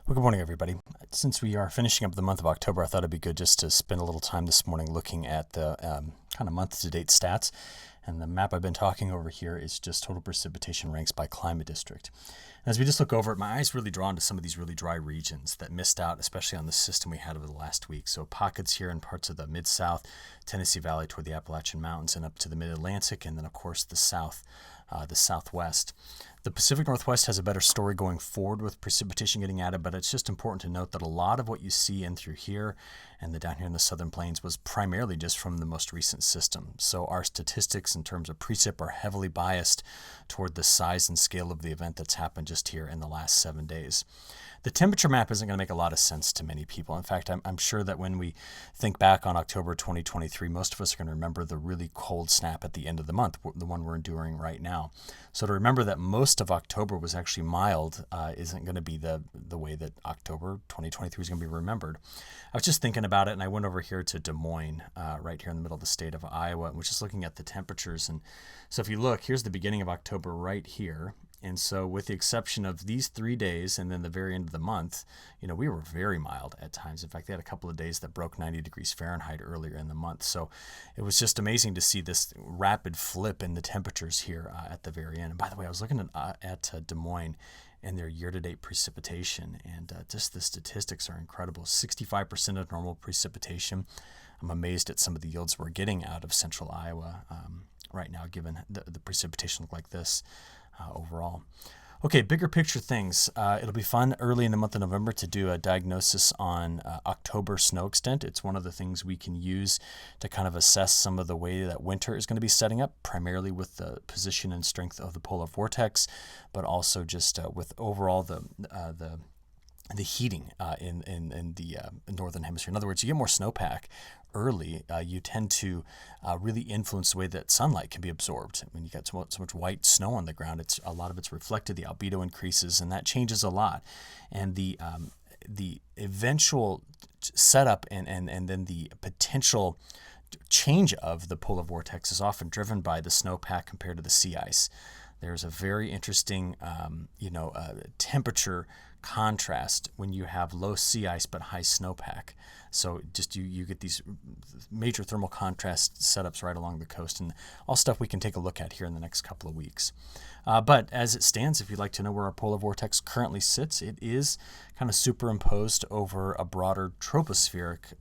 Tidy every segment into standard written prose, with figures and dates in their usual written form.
Well, good morning, everybody. Since we are finishing up the month of October, I thought it'd be good just to spend a little time this morning looking at the kind of month-to-date stats. And the map I've been talking over here is just total precipitation ranks by climate district. And as we just look over it, my eyes really drawn to some of these really dry regions that missed out, especially on the system we had over the last week. So pockets here in parts of the Mid-South, Tennessee Valley toward the Appalachian Mountains and up to the Mid-Atlantic, and then, of course, the Southwest. The Pacific Northwest has a better story going forward with precipitation getting added, but it's just important to note that a lot of what you see in through here and down here in the Southern Plains was primarily just from the most recent system. So our statistics in terms of precip are heavily biased toward the size and scale of the event that's happened just here in the last 7 days. The temperature map isn't going to make a lot of sense to many people. In fact, I'm sure that when we think back on October 2023, most of us are going to remember the really cold snap at the end of the month, the one we're enduring right now. So to remember that most of October was actually mild isn't going to be the way that October 2023 is going to be remembered. I was just thinking about it, and I went over here to Des Moines, right here in the middle of the state of Iowa, and was just looking at the temperatures. And so if you look, here's the beginning of October right here. And so with the exception of these 3 days and then the very end of the month, we were very mild at times. In fact, they had a couple of days that broke 90 degrees Fahrenheit earlier in the month. So it was just amazing to see this rapid flip in the temperatures here at the very end. And by the way, I was looking at Des Moines and their year-to-date precipitation, and just the statistics are incredible. 65% of normal precipitation. I'm amazed at some of the yields we're getting out of central Iowa right now, given the precipitation look like this. Overall. Okay, bigger picture things. It'll be fun early in the month of November to do a diagnosis on October snow extent. It's one of the things we can use to kind of assess some of the way that winter is going to be setting up, primarily with the position and strength of the polar vortex, but also just with overall the heating in the northern hemisphere. In other words, you get more snowpack early, you tend to really influence the way that sunlight can be absorbed. When you got so much white snow on the ground, a lot of it's reflected, the albedo increases, and that changes a lot. And the eventual setup and then the potential change of the polar vortex is often driven by the snowpack compared to the sea ice. There's a very interesting, temperature contrast when you have low sea ice but high snowpack. So just you get these major thermal contrast setups right along the coast, and all stuff we can take a look at here in the next couple of weeks. But as it stands, if you'd like to know where our polar vortex currently sits, it is kind of superimposed over a broader tropospheric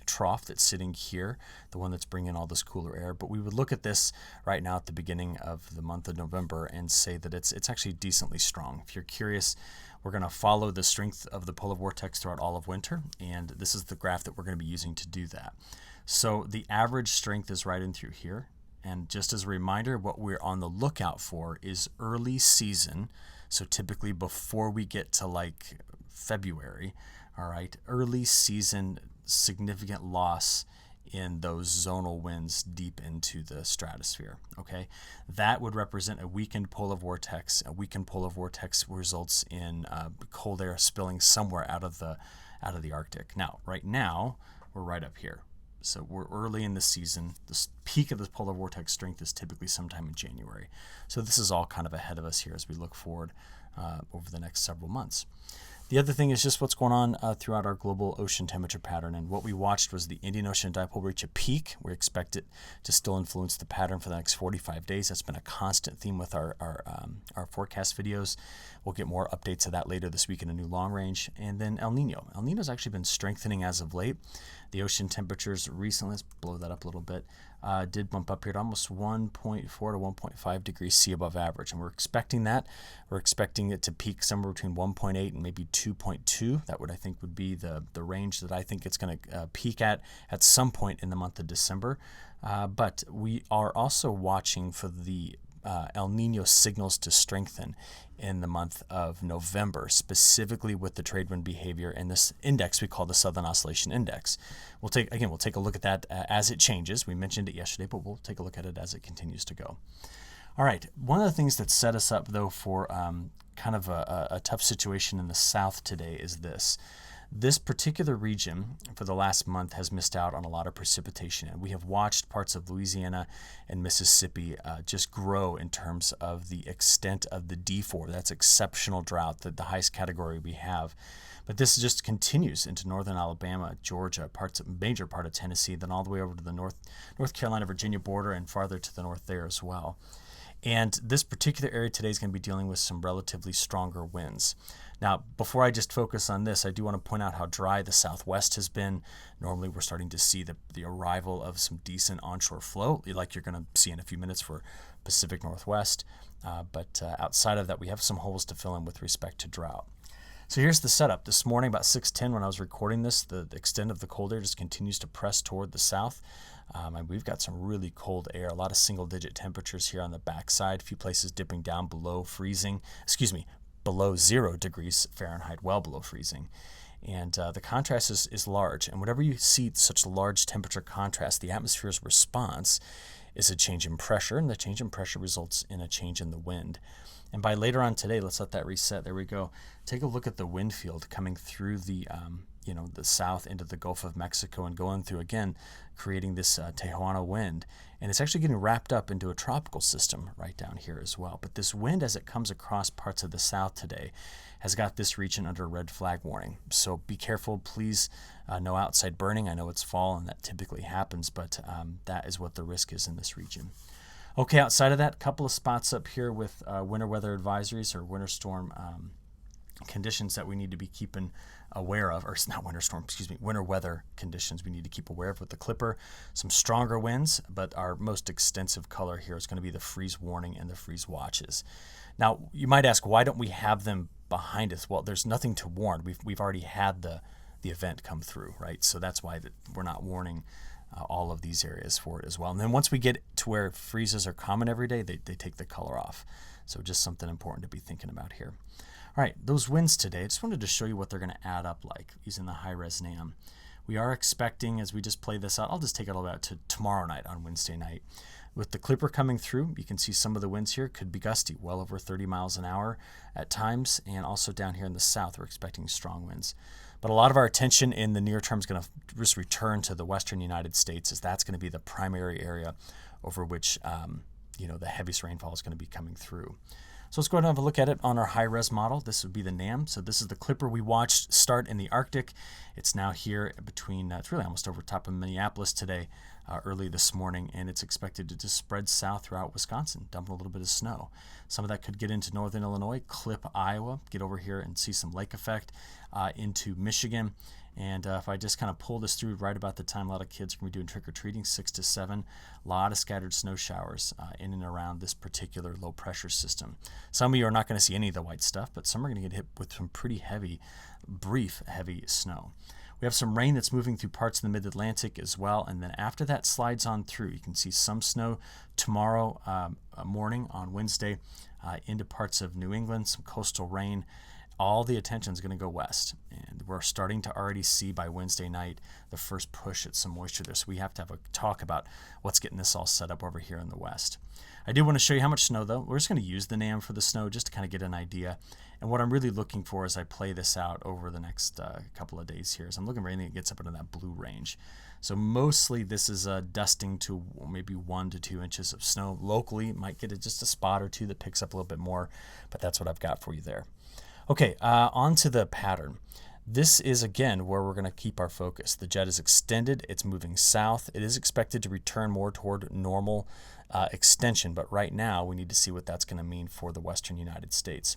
trough that's sitting here, the one that's bringing all this cooler air. But we would look at this right now at the beginning of the month of November and say that it's actually decently strong. If you're curious, we're going to follow the strength of the polar vortex throughout all of winter, and this is the graph that we're going to be using to do that. So the average strength is right in through here. And just as a reminder, what we're on the lookout for is early season, so typically before we get to like February, all right, early season significant loss in those zonal winds deep into the stratosphere, okay? That would represent a weakened polar vortex. A weakened polar vortex results in cold air spilling somewhere out of the Arctic. Now, right now, we're right up here. So we're early in the season. The peak of the polar vortex strength is typically sometime in January. So this is all kind of ahead of us here as we look forward over the next several months. The other thing is just what's going on throughout our global ocean temperature pattern. And what we watched was the Indian Ocean dipole reach a peak. We expect it to still influence the pattern for the next 45 days. That's been a constant theme with our forecast videos. We'll get more updates of that later this week in a new long range. And then El Niño. El Niño's actually been strengthening as of late. The ocean temperatures recently, let's blow that up a little bit, did bump up here to almost 1.4 to 1.5 degrees C above average. And we're expecting that. We're expecting it to peak somewhere between 1.8 and maybe 2.2. That I think would be the range that I think it's going to peak at some point in the month of December. But we are also watching for the El Niño signals to strengthen in the month of November, specifically with the trade wind behavior and this index we call the Southern Oscillation Index. We'll take a look at that as it changes. We mentioned it yesterday, but we'll take a look at it as it continues to go. All right, one of the things that set us up, though, for kind of a tough situation in the south today is this. This particular region for the last month has missed out on a lot of precipitation, and we have watched parts of Louisiana and Mississippi just grow in terms of the extent of the D4. That's exceptional drought, the highest category we have. But this just continues into northern Alabama, Georgia, major part of Tennessee, then all the way over to the North Carolina, Virginia border and farther to the north there as well. And this particular area today is going to be dealing with some relatively stronger winds. Now, before I just focus on this, I do want to point out how dry the southwest has been. Normally, we're starting to see the arrival of some decent onshore flow, like you're going to see in a few minutes for Pacific Northwest. But outside of that, we have some holes to fill in with respect to drought. So here's the setup. This morning, about 6:10 when I was recording this, the extent of the cold air just continues to press toward the south. And we've got some really cold air, a lot of single-digit temperatures here on the backside, a few places dipping down below 0 degrees Fahrenheit, well below freezing. And the contrast is large. And whenever you see such large temperature contrast, the atmosphere's response is a change in pressure, and the change in pressure results in a change in the wind. And by later on today, let's let that reset. There we go. Take a look at the wind field coming through the south into the Gulf of Mexico and going through, again, creating this Tehuano wind. And it's actually getting wrapped up into a tropical system right down here as well. But this wind, as it comes across parts of the south today, has got this region under a red flag warning. So be careful, please. No outside burning. I know it's fall and that typically happens, but that is what the risk is in this region. Okay, outside of that, a couple of spots up here with winter weather advisories or winter storm conditions that we need to be keeping aware of, or not winter storm, winter weather conditions we need to keep aware of with the Clipper. Some stronger winds, but our most extensive color here is going to be the freeze warning and the freeze watches. Now, you might ask, why don't we have them behind us? Well, there's nothing to warn. We've already had the event come through, right? So that's why we're not warning all of these areas for it as well. And then once we get to where freezes are common every day, they take the color off. So just something important to be thinking about here. All right, those winds today, I just wanted to show you what they're going to add up like using the high-res NAM. We are expecting, as we just play this out, I'll just take it all out to tomorrow night on Wednesday night. With the Clipper coming through, you can see some of the winds here could be gusty, well over 30 miles an hour at times, and also down here in the south, we're expecting strong winds. But a lot of our attention in the near term is going to just return to the western United States, as that's going to be the primary area over which the heaviest rainfall is going to be coming through. So let's go ahead and have a look at it on our high-res model. This would be the NAM. So this is the Clipper we watched start in the Arctic. It's now here between, it's really almost over top of Minneapolis today, early this morning, and it's expected to just spread south throughout Wisconsin, dumping a little bit of snow. Some of that could get into northern Illinois, clip Iowa, get over here and see some lake effect into Michigan. And if I just kind of pull this through right about the time a lot of kids are going to be doing trick-or-treating, 6 to 7, a lot of scattered snow showers in and around this particular low-pressure system. Some of you are not going to see any of the white stuff, but some are going to get hit with some pretty heavy, brief, heavy snow. We have some rain that's moving through parts of the mid-Atlantic as well, and then after that slides on through, you can see some snow tomorrow morning on Wednesday into parts of New England, some coastal rain. All the attention is going to go west, and we're starting to already see by Wednesday night the first push at some moisture there. So we have to have a talk about what's getting this all set up over here in the west. I do want to show you how much snow, though. We're just going to use the NAM for the snow just to kind of get an idea. And what I'm really looking for as I play this out over the next couple of days here is I'm looking for anything that gets up into that blue range. So mostly this is dusting to maybe 1 to 2 inches of snow. Locally, might get just a spot or two that picks up a little bit more, but that's what I've got for you there. Okay, on to the pattern. This is, again, where we're going to keep our focus. The jet is extended. It's moving south. It is expected to return more toward normal extension, but right now we need to see what that's going to mean for the western United States.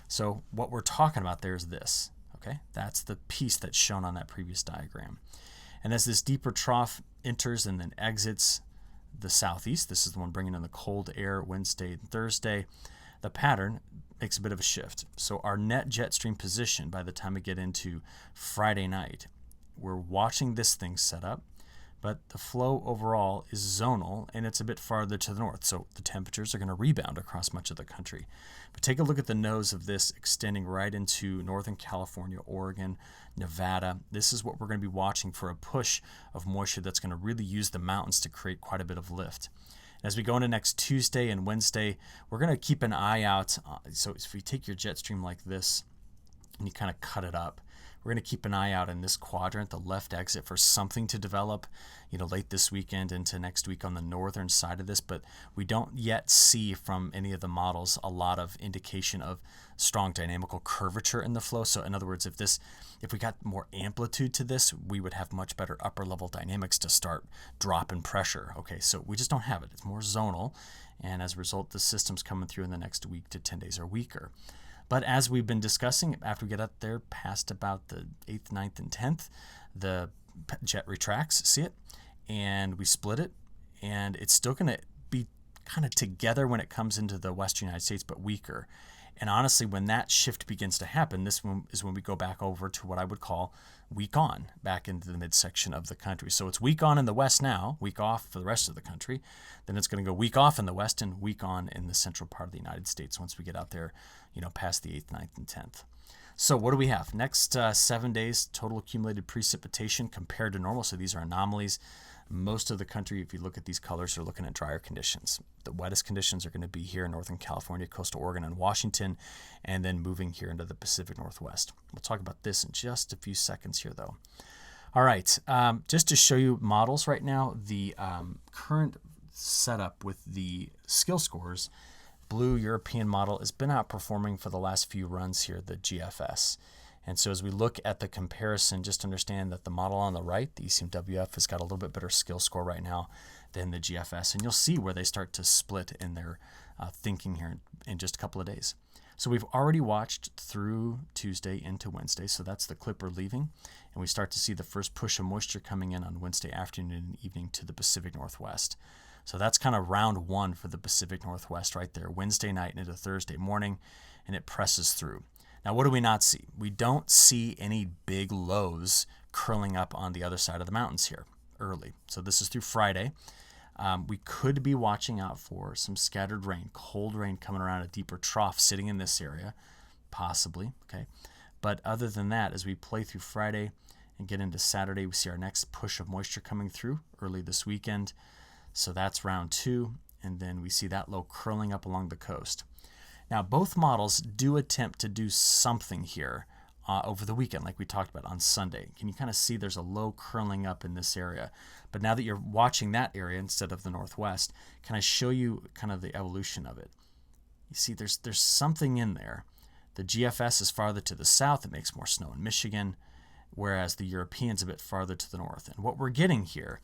So what we're talking about there is this. Okay, that's the piece that's shown on that previous diagram. And as this deeper trough enters and then exits the southeast, this is the one bringing in the cold air Wednesday and Thursday, the pattern makes a bit of a shift. So our net jet stream position by the time we get into Friday night, we're watching this thing set up, but the flow overall is zonal and it's a bit farther to the north. So the temperatures are going to rebound across much of the country. But take a look at the nose of this extending right into Northern California, Oregon, Nevada. This is what we're going to be watching for, a push of moisture that's going to really use the mountains to create quite a bit of lift. As we go into next Tuesday and Wednesday, we're going to keep an eye out. So if we take your jet stream like this, and you kind of cut it up. We're going to keep an eye out in this quadrant, the left exit, for something to develop, late this weekend into next week on the northern side of this. But we don't yet see from any of the models a lot of indication of strong dynamical curvature in the flow. So in other words, if we got more amplitude to this, we would have much better upper level dynamics to start dropping pressure. Okay, so we just don't have it. It's more zonal. And as a result, the systems coming through in the next week to 10 days are weaker. But as we've been discussing, after we get up there past about the 8th, 9th, and 10th, the jet retracts, see it? And we split it, and it's still going to be kind of together when it comes into the western United States, but weaker. And honestly, when that shift begins to happen, this is when we go back over to what I would call weak on, back into the midsection of the country. So it's weak on in the west now, weak off for the rest of the country. Then it's going to go weak off in the west and weak on in the central part of the United States once we get out there, past the 8th, 9th, and 10th. So what do we have? Next 7 days, total accumulated precipitation compared to normal. So these are anomalies. Most of the country, if you look at these colors, are looking at drier conditions. The wettest conditions are going to be here in Northern California, coastal Oregon, and Washington, and then moving here into the Pacific Northwest. We'll talk about this in just a few seconds here, though. All right, just to show you models right now, the current setup with the skill scores, blue European model has been outperforming for the last few runs here, the GFS. And so as we look at the comparison, just understand that the model on the right, the ECMWF, has got a little bit better skill score right now than the GFS. And you'll see where they start to split in their thinking here in just a couple of days. So we've already watched through Tuesday into Wednesday. So that's the clipper leaving. And we start to see the first push of moisture coming in on Wednesday afternoon and evening to the Pacific Northwest. So that's kind of round one for the Pacific Northwest right there, Wednesday night into Thursday morning, and it presses through. Now, what do we not see? We don't see any big lows curling up on the other side of the mountains here early. So this is through Friday. We could be watching out for some scattered rain, cold rain coming around a deeper trough sitting in this area, possibly. Okay, but other than that, as we play through Friday and get into Saturday, we see our next push of moisture coming through early this weekend. So that's round two, and then we see that low curling up along the coast. Now, both models do attempt to do something here over the weekend, like we talked about on Sunday. Can you kind of see there's a low curling up in this area? But now that you're watching that area instead of the northwest, can I show you kind of the evolution of it? You see there's something in there. The GFS is farther to the south. It makes more snow in Michigan, whereas the European's a bit farther to the north. And what we're getting here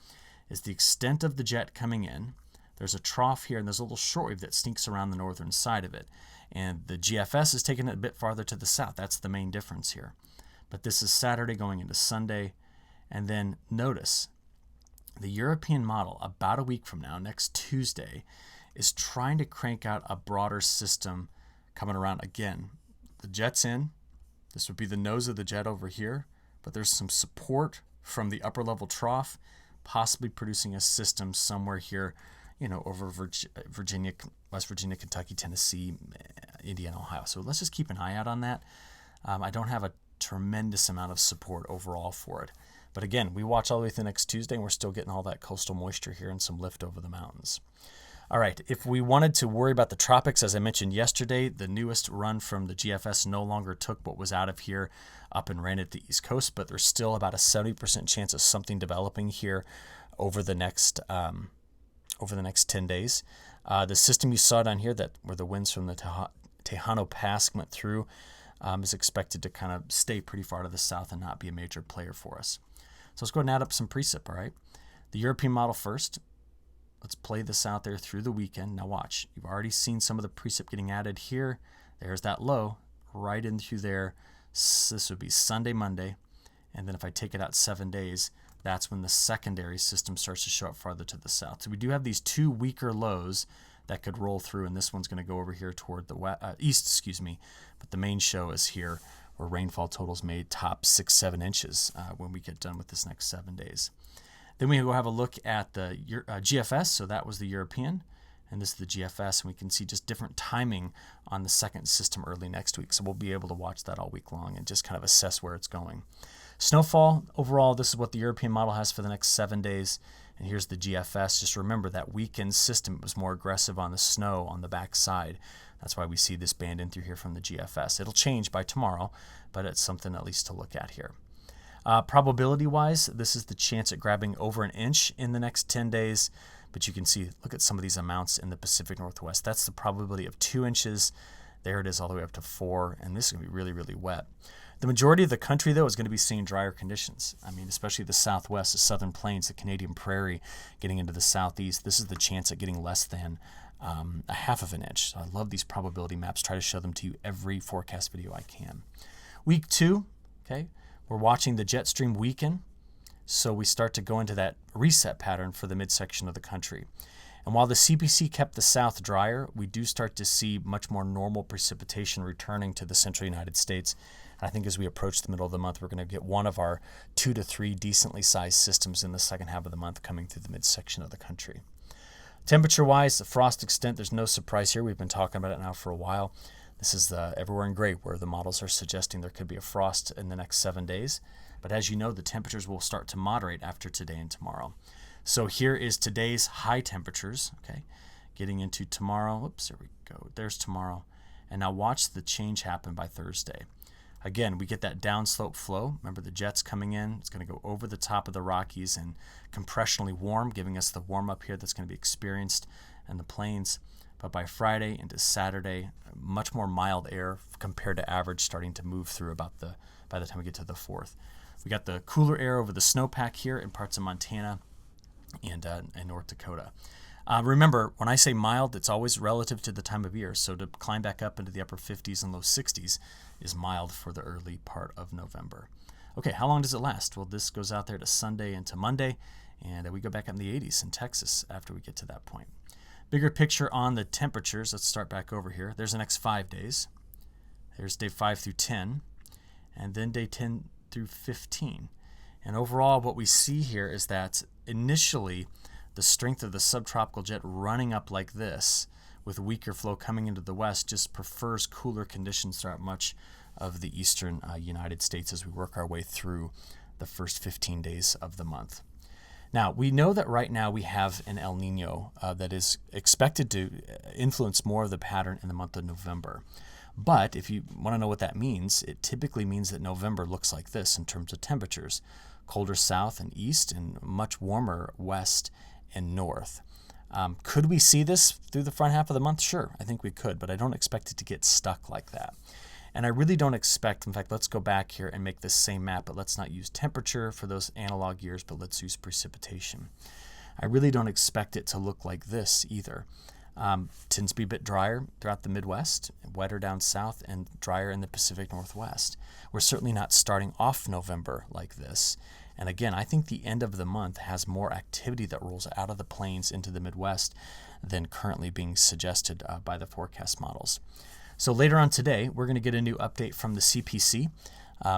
is the extent of the jet coming in. There's a trough here, and there's a little shortwave that sneaks around the northern side of it. And the GFS is taking it a bit farther to the south. That's the main difference here. But this is Saturday going into Sunday. And then notice, the European model, about a week from now, next Tuesday, is trying to crank out a broader system coming around. Again, the jet's in. This would be the nose of the jet over here. But there's some support from the upper level trough, possibly producing a system somewhere here, over Virginia, West Virginia, Kentucky, Tennessee, Indiana, Ohio. So let's just keep an eye out on that. I don't have a tremendous amount of support overall for it. But again, we watch all the way through next Tuesday, and we're still getting all that coastal moisture here and some lift over the mountains. All right, if we wanted to worry about the tropics, as I mentioned yesterday, the newest run from the GFS no longer took what was out of here up and ran at the East Coast, but there's still about a 70% chance of something developing here over the next 10 days. The system you saw down here, where the winds from the Tehuano Pass went through, is expected to kind of stay pretty far to the south and not be a major player for us. So let's go ahead and add up some precip, all right? The European model first. Let's play this out there through the weekend. Now watch. You've already seen some of the precip getting added here. There's that low right in through there. This would be Sunday, Monday. And then if I take it out 7 days, that's when the secondary system starts to show up farther to the south. So we do have these two weaker lows that could roll through, and this one's going to go over here toward the east, but the main show is here where rainfall totals may top 6-7 inches when we get done with this next 7 days. Then we go have a look at the GFS, so that was the European, and this is the GFS, and we can see just different timing on the second system early next week, so we'll be able to watch that all week long and just kind of assess where it's going. Snowfall, overall, this is what the European model has for the next 7 days. And here's the GFS. Just remember that weekend system was more aggressive on the snow on the back side. That's why we see this band in through here from the GFS. It'll change by tomorrow, but it's something at least to look at here. Probability-wise, this is the chance at grabbing over an inch in the next 10 days. But you can see, look at some of these amounts in the Pacific Northwest. That's the probability of 2 inches. There it is all the way up to 4, and this is going to be really, really wet. The majority of the country, though, is going to be seeing drier conditions. I mean, especially the Southwest, the Southern Plains, the Canadian Prairie, getting into the Southeast. This is the chance at getting less than a half of an inch. So I love these probability maps. Try to show them to you every forecast video I can. Week 2, okay, we're watching the jet stream weaken. So we start to go into that reset pattern for the midsection of the country. And while the CPC kept the south drier, we do start to see much more normal precipitation returning to the central United States. And I think as we approach the middle of the month, we're going to get one of our 2 to 3 decently sized systems in the second half of the month coming through the midsection of the country. Temperature-wise, the frost extent, there's no surprise here. We've been talking about it now for a while. This is the everywhere in gray where the models are suggesting there could be a frost in the next 7 days. But as you know, the temperatures will start to moderate after today and tomorrow. So here is today's high temperatures, okay? Getting into tomorrow. Oops, there we go. There's tomorrow. And now watch the change happen by Thursday. Again, we get that downslope flow. Remember the jets coming in. It's going to go over the top of the Rockies and compressionally warm, giving us the warm up here that's going to be experienced in the plains. But by Friday into Saturday, much more mild air compared to average starting to move through by the time we get to the 4th. We got the cooler air over the snowpack here in parts of Montana and North Dakota. Remember, when I say mild, it's always relative to the time of year. So to climb back up into the upper 50s and low 60s is mild for the early part of November. Okay, how long does it last? Well, this goes out there to Sunday into Monday, and we go back up in the 80s in Texas after we get to that point. Bigger picture on the temperatures. Let's start back over here. There's the next 5 days. There's day 5 through 10, and then day 10 through 15. And overall, what we see here is that initially the strength of the subtropical jet running up like this with weaker flow coming into the west just prefers cooler conditions throughout much of the eastern United States as we work our way through the first 15 days of the month. Now, we know that right now we have an El Niño that is expected to influence more of the pattern in the month of November. But if you want to know what that means, it typically means that November looks like this in terms of temperatures. Colder south and east and much warmer west and north. Could we see this through the front half of the month? Sure, I think we could, but I don't expect it to get stuck like that. And I really don't expect, in fact, let's go back here and make this same map, but let's not use temperature for those analog years, but let's use precipitation. I really don't expect it to look like this either. Tends to be a bit drier throughout the Midwest, wetter down south, and drier in the Pacific Northwest. We're certainly not starting off November like this. And again, I think the end of the month has more activity that rolls out of the plains into the Midwest than currently being suggested by the forecast models. So later on today, we're going to get a new update from the CPC.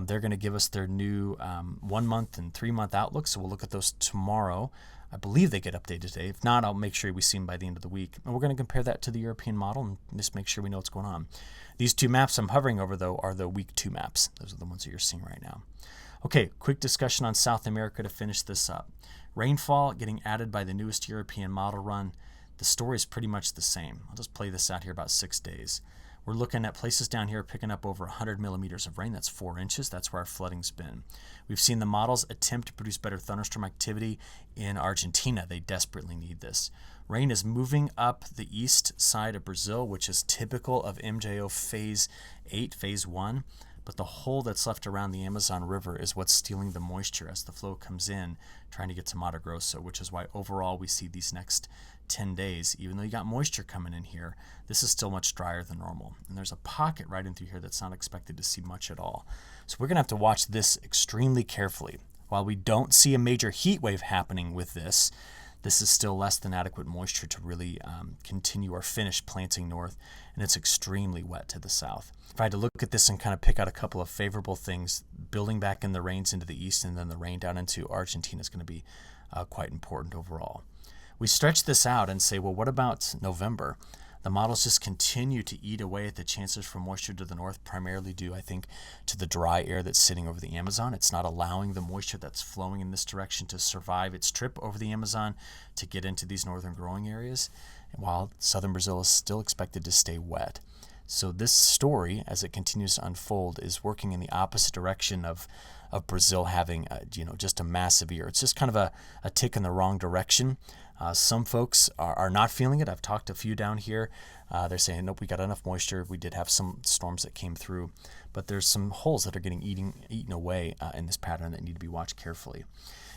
They're going to give us their new 1 month and 3 month outlook. So we'll look at those tomorrow. I believe they get updated today. If not, I'll make sure we see them by the end of the week. And we're going to compare that to the European model and just make sure we know what's going on. These 2 maps I'm hovering over, though, are the week 2 maps. Those are the ones that you're seeing right now. Okay, quick discussion on South America to finish this up. Rainfall getting added by the newest European model run. The story is pretty much the same. I'll just play this out here about 6 days. We're looking at places down here picking up over 100 millimeters of rain. That's 4 inches. That's where our flooding's been. We've seen the models attempt to produce better thunderstorm activity in Argentina. They desperately need this. Rain is moving up the east side of Brazil, which is typical of MJO Phase 8, Phase 1. But the hole that's left around the Amazon River is what's stealing the moisture as the flow comes in, trying to get to Mato Grosso, which is why overall we see these next 10 days, even though you got moisture coming in here, this is still much drier than normal. And there's a pocket right in through here that's not expected to see much at all. So we're going to have to watch this extremely carefully. While we don't see a major heat wave happening with this, this is still less than adequate moisture to really continue or finish planting north, and it's extremely wet to the south. If I had to look at this and kind of pick out a couple of favorable things, building back in the rains into the east and then the rain down into Argentina is going to be quite important overall. We stretch this out and say, well, what about November? The models just continue to eat away at the chances for moisture to the north, primarily due, I think, to the dry air that's sitting over the Amazon. It's not allowing the moisture that's flowing in this direction to survive its trip over the Amazon to get into these northern growing areas. while southern Brazil is still expected to stay wet. So this story, as it continues to unfold, is working in the opposite direction of Brazil having just a massive year. It's just kind of a tick in the wrong direction. Some folks are not feeling it. I've talked to a few down here. They're saying, nope, we got enough moisture. We did have some storms that came through, but there's some holes that are getting eaten away in this pattern that need to be watched carefully.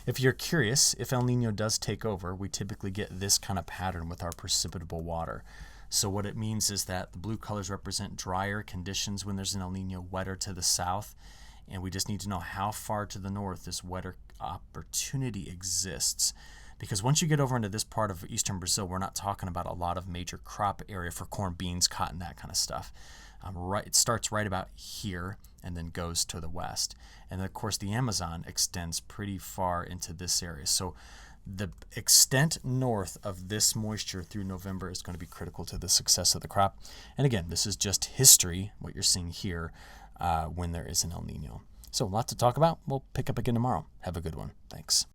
If you're curious, if El Niño does take over, we typically get this kind of pattern with our precipitable water. So what it means is that the blue colors represent drier conditions when there's an El Niño, wetter to the south, and we just need to know how far to the north this wetter opportunity exists. Because once you get over into this part of eastern Brazil, we're not talking about a lot of major crop area for corn, beans, cotton, that kind of stuff. It starts right about here and then goes to the west. And then, of course, the Amazon extends pretty far into this area. So the extent north of this moisture through November is going to be critical to the success of the crop. And again, this is just history, what you're seeing here, when there is an El Niño. So a lot to talk about. We'll pick up again tomorrow. Have a good one. Thanks.